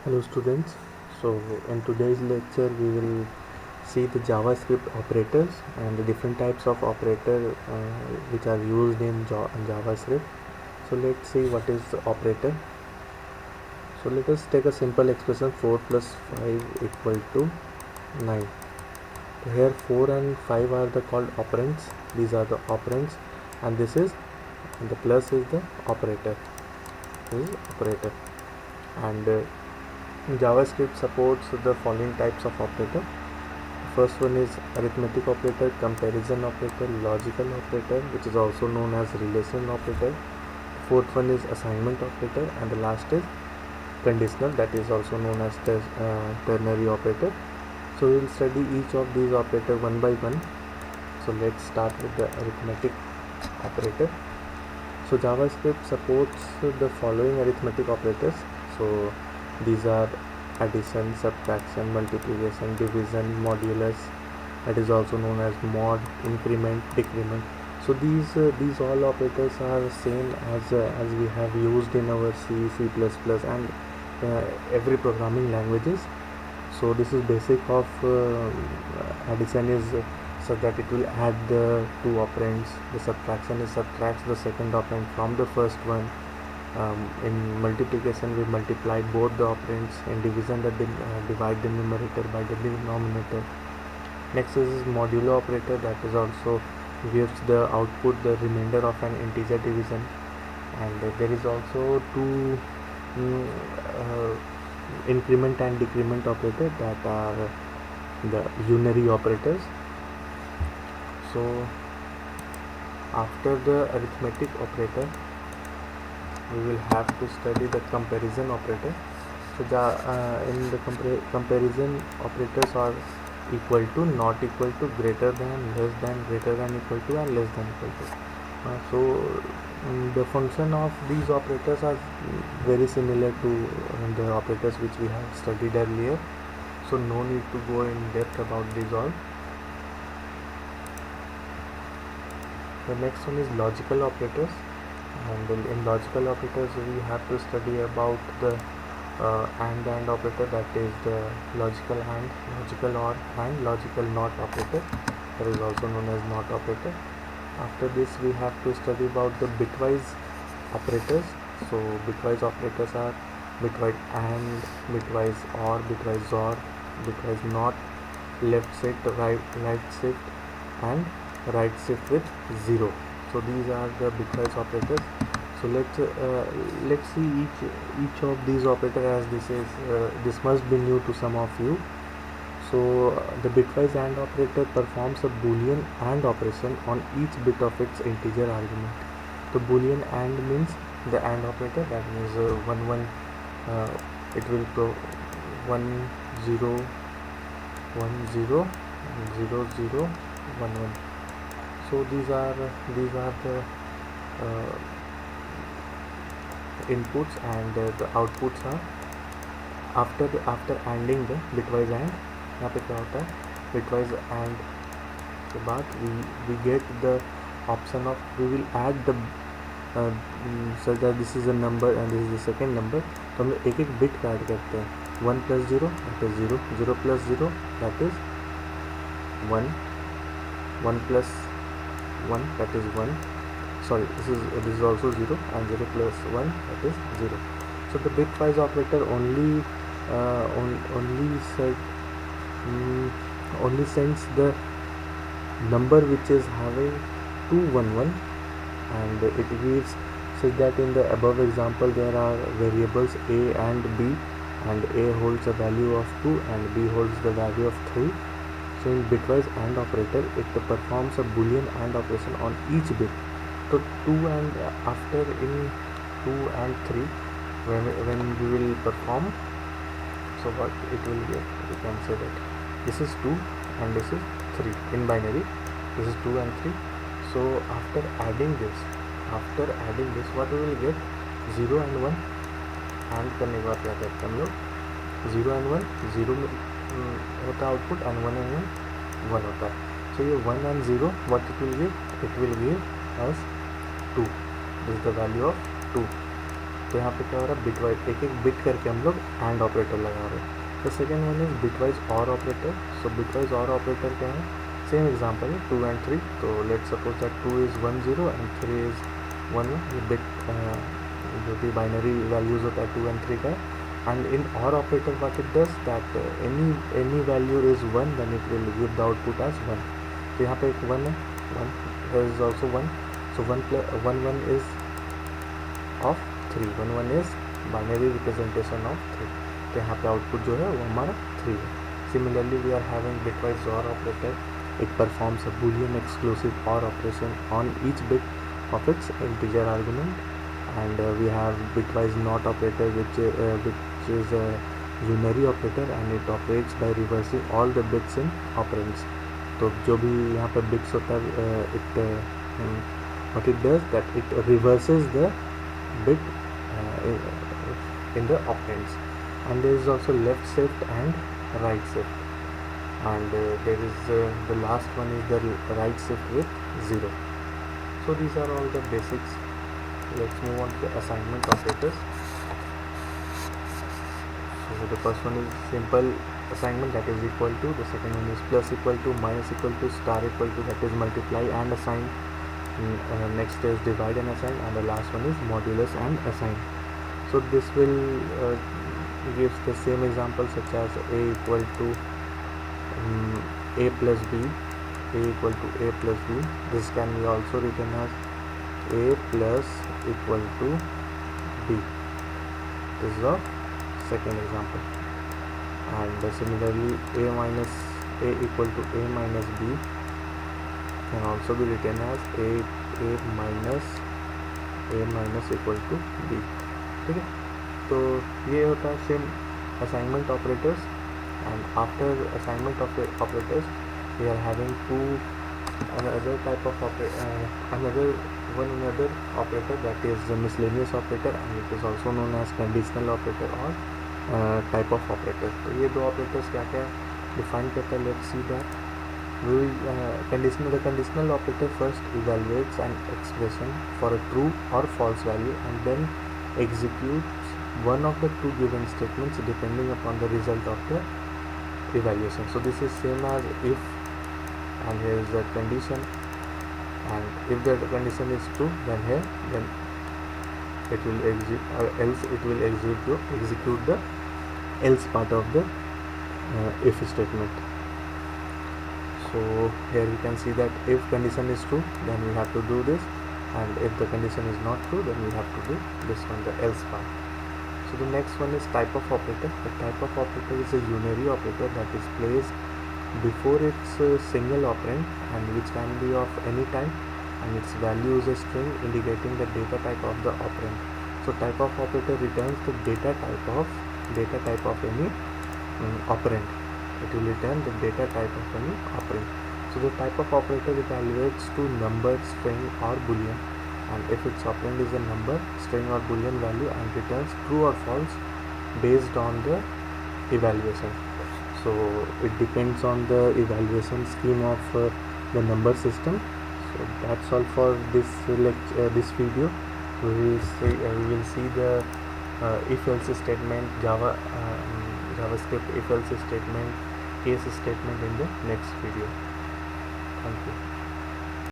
Hello students. So in today's lecture we will see the JavaScript operators and the different types of operator which are used in JavaScript. So let's see what is the operator. So let us take a simple expression 4 plus 5 equal to 9. So here 4 and 5 are the called operands. These are the operands and this is the plus is the operator. This is operator and JavaScript supports the following types of operator. First one is arithmetic operator, comparison operator, logical operator, which is also known as relation operator. Fourth one is assignment operator, and the last is conditional, that is also known as ternary operator. So we will study each of these operator one by one. So let's start with the arithmetic operator. So JavaScript supports the following arithmetic operators. So these are addition, subtraction, multiplication, division, modulus, that is also known as mod, increment, decrement. So these all operators are same as we have used in our C, C++ and every programming languages. So this is basic of addition is so that it will add the two operands. The subtraction is subtracts the second operand from the first one. In multiplication we multiply both the operands. In division that divide the numerator by the denominator. Next is modulo operator, that is also gives the output the remainder of an integer division. And there is also two increment and decrement operator, that are the unary operators. So after the arithmetic operator we will have to study the comparison operator. So in the comparison operators are equal to, not equal to, greater than, less than, greater than equal to, and less than equal to. The function of these operators are very similar to the operators which we have studied earlier. So no need to go in depth about these all. The next one is logical operators, and in logical operators we have to study about the and operator, that is the logical and, logical or, and logical not operator, that is also known as not operator. After this we have to study about the bitwise operators. So bitwise operators are bitwise and, bitwise or, bitwise or, bitwise not, left shift, right shift, and right shift with 0. So these are the bitwise operators. So let's see each of these operators, as this must be new to some of you. So the bitwise AND operator performs a boolean AND operation on each bit of its integer argument. The boolean AND means the AND operator, that means 1 1 it will 1 0 1 0 0 0 1 1. So these are the inputs, and the outputs are after ANDing the bitwise AND. यहाँ पे क्या होता है, bitwise AND के बाद we get the option of, we will add the such that this is a number and this is the second number. तो हम एक एक बिट का ऐड करते हैं. 1 plus 0 that is 0, 0 plus 0 that is 1, 1 plus 1 that is 1. Sorry, this is also 0, and 0 plus 1 that is 0. So the bitwise operator only only sends the number which is having 211, and it gives, such that in the above example there are variables a and b, and a holds a value of 2 and b holds the value of 3. So in bitwise AND operator it performs a boolean AND operation on each bit. So 2 and after in 2 and 3 when we will perform, so what it will get, we can say that this is 2 and this is 3 in binary, this is 2 and 3. So after adding this what we will get, 0 and 1 AND करने के बाद क्या करते हैं हम लोग, 0 and 1 0 होता है आउटपुट, and 1 and 1 1 होता है. So ये 1 and 0 what it will give as 2. This is the value of 2. तो यहाँ पे क्या हो रहा है, बिट वाइज एक एक बिट करके हम लोग एंड ऑपरेटर लगा रहे हैं. The second one is bit wise और ऑपरेटर. सो बिट वाइज और ऑपरेटर क्या है, सेम एग्जाम्पल है 2 and 3. तो let suppose that 2 is 1 0 and 3 is 1 1. ये बिट जो भी बाइनरी वैल्यूज होता है 2 and 3 का है. And in OR operator what it does that any value is 1, then it will give the output as 1. तो यहाँ पे एक 1 है, 1 is also 1. So 1 plus 1 1 is of 3. 1 1 is binary representation of 3. तो यहाँ पे आउटपुट जो है वो हमारा 3 है. Similarly we are having bitwise OR operator. It performs a boolean exclusive OR operation on each bit of its integer argument. And we have bitwise NOT operator which is a unary operator and it operates by reversing all the bits in operands. तो जो भी यहाँ पे bits होता है what it does that it reverses the bit in the operands. And there is also left shift and right shift. And there is the last one is the right shift with 0. So these are all the basics. Let's move on to the assignment operators. So the first one is simple assignment, that is equal to. The second one is plus equal to, minus equal to, star equal to, that is multiply and assign. Next is divide and assign, and the last one is modulus and assign. So this will gives the same example such as a equal to a plus b, a equal to a plus b. This can be also written as a plus equal to b. This is the second example. And similarly a minus a equal to a minus b can also be written as a minus equal to b. ठीक है, तो ये होता है same assignment operators. And after assignment operators we are having to another type of another operator, that is the miscellaneous operator, and it is also known as conditional operator or type of operator. तो ये दो operators क्या क्या define करता है, let's see that. The conditional operator first evaluates an expression for a true or false value and then executes one of the two given statements depending upon the result of the evaluation. So this is same as if, and here is the condition, and if the condition is true, then it will execute, or else it will execute the else part of the if statement. So here we can see that if condition is true, then we have to do this, and if the condition is not true, then we have to do this one, the else part. So the next one is type of operator. The type of operator is a unary operator that is placed before its single operand and which can be of any type, and its value is a string indicating the data type of the operand. So type of operator returns the data type of any operand. It will return the data type of any operand. So the type of operator evaluates to number, string or boolean, and if its operand is a number, string or boolean value, and returns true or false based on the evaluation. So it depends on the evaluation scheme of the number system. So that's all for this this video. We will see the if else statement, JavaScript if else statement, case statement in the next video. Thank you.